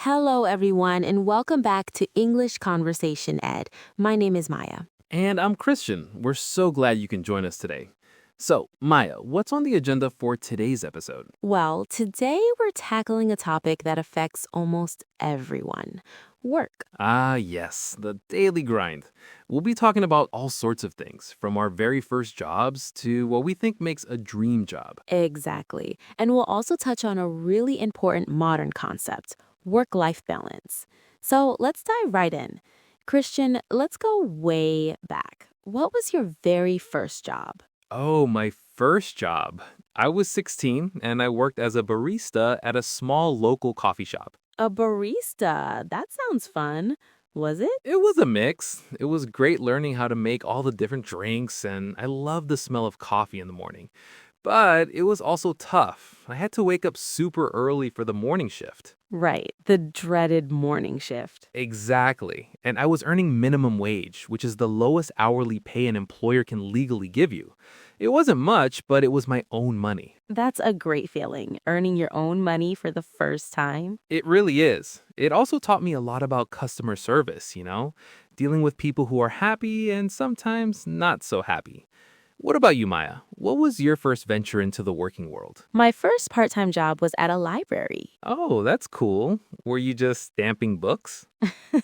Hello, everyone, and welcome back to English Conversation Ed. My name is Maya. And I'm Christian. We're so glad you can join us today. So, Maya, what's on the agenda for today's episode? Well, today we're tackling a topic that affects almost everyone: work. Ah, yes, the daily grind. We'll be talking about all sorts of things, from our very first jobs to what we think makes a dream job. Exactly. And we'll also touch on a really important modern concept: work-life balance. So let's dive right in. Christian, let's go way back. What was your very first job? Oh, my first job. I was 16 and I worked as a barista at a small local coffee shop. A barista. That sounds fun. Was it? It was a mix. It was great learning how to make all the different drinks, and I loved the smell of coffee in the morning. But it was also tough. I had to wake up super early for the morning shift. Right, the dreaded morning shift. Exactly. And I was earning minimum wage, which is the lowest hourly pay an employer can legally give you. It wasn't much, but it was my own money. That's a great feeling, earning your own money for the first time. It really is. It also taught me a lot about customer service, dealing with people who are happy and sometimes not so happy. What about you, Maya? What was your first venture into the working world? My first part-time job was at a library. Oh, that's cool. Were you just stamping books?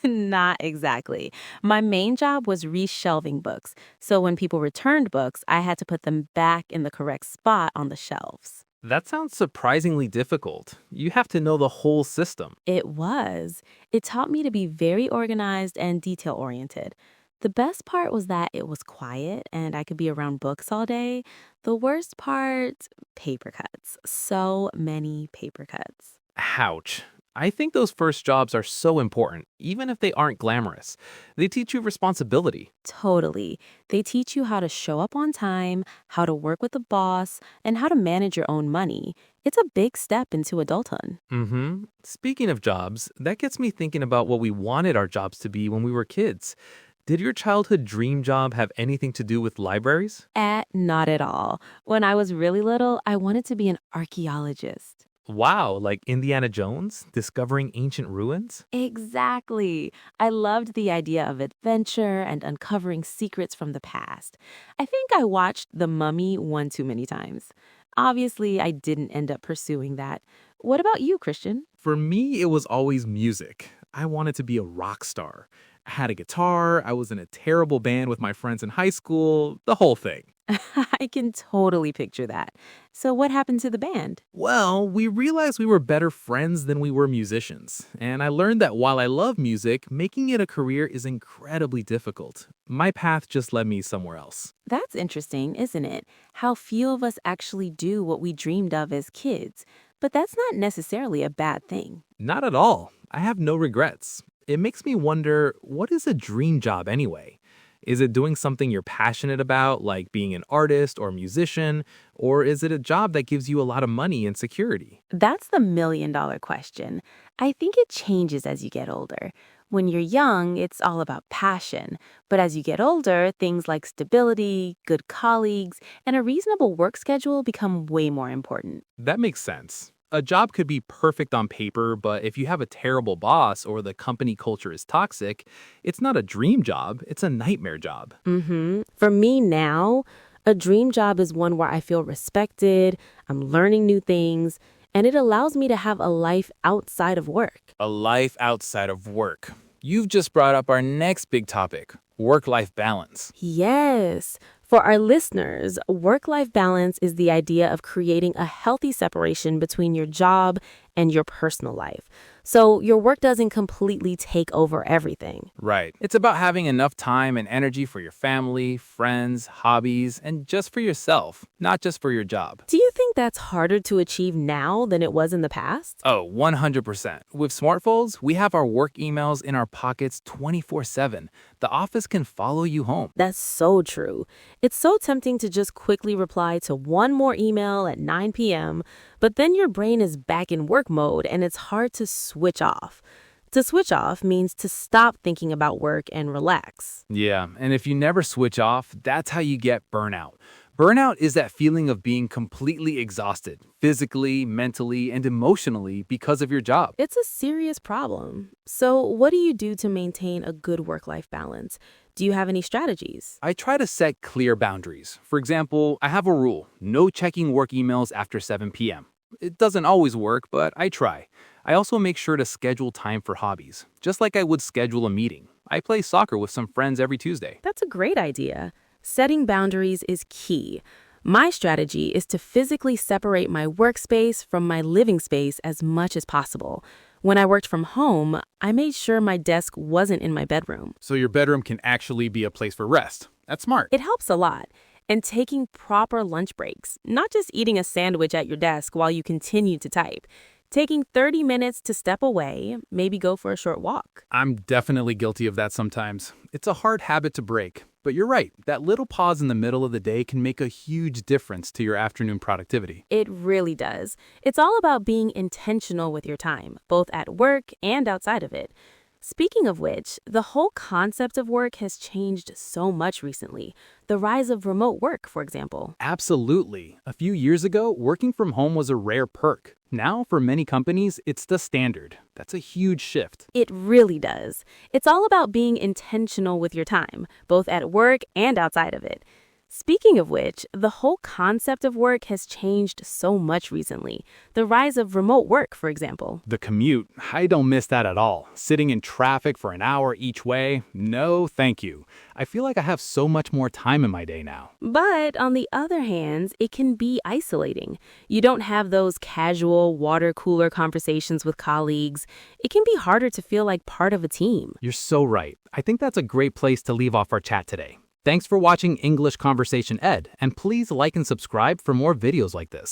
Not exactly. My main job was reshelving books. So when people returned books, I had to put them back in the correct spot on the shelves. That sounds surprisingly difficult. You have to know the whole system. It was. It taught me to be very organized and detail-oriented. The best part was that it was quiet and I could be around books all day. The worst part, paper cuts. So many paper cuts. Ouch. I think those first jobs are so important, even if they aren't glamorous. They teach you responsibility. Totally. They teach you how to show up on time, how to work with the boss, and how to manage your own money. It's a big step into adulthood. Speaking of jobs, that gets me thinking about what we wanted our jobs to be when we were kids. Did your childhood dream job have anything to do with libraries? Not at all. When I was really little, I wanted to be an archaeologist. Wow, like Indiana Jones, discovering ancient ruins? Exactly. I loved the idea of adventure and uncovering secrets from the past. I think I watched The Mummy one too many times. Obviously, I didn't end up pursuing that. What about you, Christian? For me, it was always music. I wanted to be a rock star. I had a guitar, I was in a terrible band with my friends in high school, the whole thing. I can totally picture that. So what happened to the band? Well, we realized we were better friends than we were musicians. And I learned that while I love music, making it a career is incredibly difficult. My path just led me somewhere else. That's interesting, isn't it? How few of us actually do what we dreamed of as kids. But that's not necessarily a bad thing. Not at all. I have no regrets. It makes me wonder, what is a dream job anyway? Is it doing something you're passionate about, like being an artist or musician? Or is it a job that gives you a lot of money and security? That's the million-dollar question. I think it changes as you get older. When you're young, it's all about passion. But as you get older, things like stability, good colleagues, and a reasonable work schedule become way more important. That makes sense. A job could be perfect on paper, but if you have a terrible boss or the company culture is toxic, it's not a dream job, it's a nightmare job. For me now, a dream job is one where I feel respected, I'm learning new things, and it allows me to have a life outside of work. A life outside of work. You've just brought up our next big topic, work-life balance. Yes. For our listeners, work-life balance is the idea of creating a healthy separation between your job and your personal life. So your work doesn't completely take over everything. Right. It's about having enough time and energy for your family, friends, hobbies, and just for yourself, not just for your job. Do you think that's harder to achieve now than it was in the past? Oh, 100%. With smartphones, we have our work emails in our pockets 24/7. The office can follow you home. That's so true. It's so tempting to just quickly reply to one more email at 9 p.m., but then your brain is back in work mode and it's hard to switch off. To switch off means to stop thinking about work and relax. Yeah, and if you never switch off, that's how you get burnout. Burnout is that feeling of being completely exhausted, physically, mentally, and emotionally because of your job. It's a serious problem. So, what do you do to maintain a good work-life balance? Do you have any strategies? I try to set clear boundaries. For example, I have a rule: no checking work emails after 7 p.m. It doesn't always work, but I try. I also make sure to schedule time for hobbies, just like I would schedule a meeting. I play soccer with some friends every Tuesday. That's a great idea. Setting boundaries is key. My strategy is to physically separate my workspace from my living space as much as possible. When I worked from home, I made sure my desk wasn't in my bedroom. So your bedroom can actually be a place for rest. That's smart. It helps a lot. And taking proper lunch breaks, not just eating a sandwich at your desk while you continue to type. Taking 30 minutes to step away, maybe go for a short walk. I'm definitely guilty of that sometimes. It's a hard habit to break. But you're right, that little pause in the middle of the day can make a huge difference to your afternoon productivity. It really does. It's all about being intentional with your time, both at work and outside of it. Speaking of which, the whole concept of work has changed so much recently. The rise of remote work, for example. Absolutely. A few years ago, working from home was a rare perk. Now, for many companies, it's the standard. That's a huge shift. It really does. It's all about being intentional with your time, both at work and outside of it. Speaking of which, the whole concept of work has changed so much recently. The rise of remote work, for example. The commute, I don't miss that at all. Sitting in traffic for an hour each way, no thank you. I feel like I have so much more time in my day now. But on the other hand, it can be isolating. You don't have those casual water cooler conversations with colleagues. It can be harder to feel like part of a team. You're so right. I think that's a great place to leave off our chat today. Thanks for watching English Conversation Ed, and please like and subscribe for more videos like this.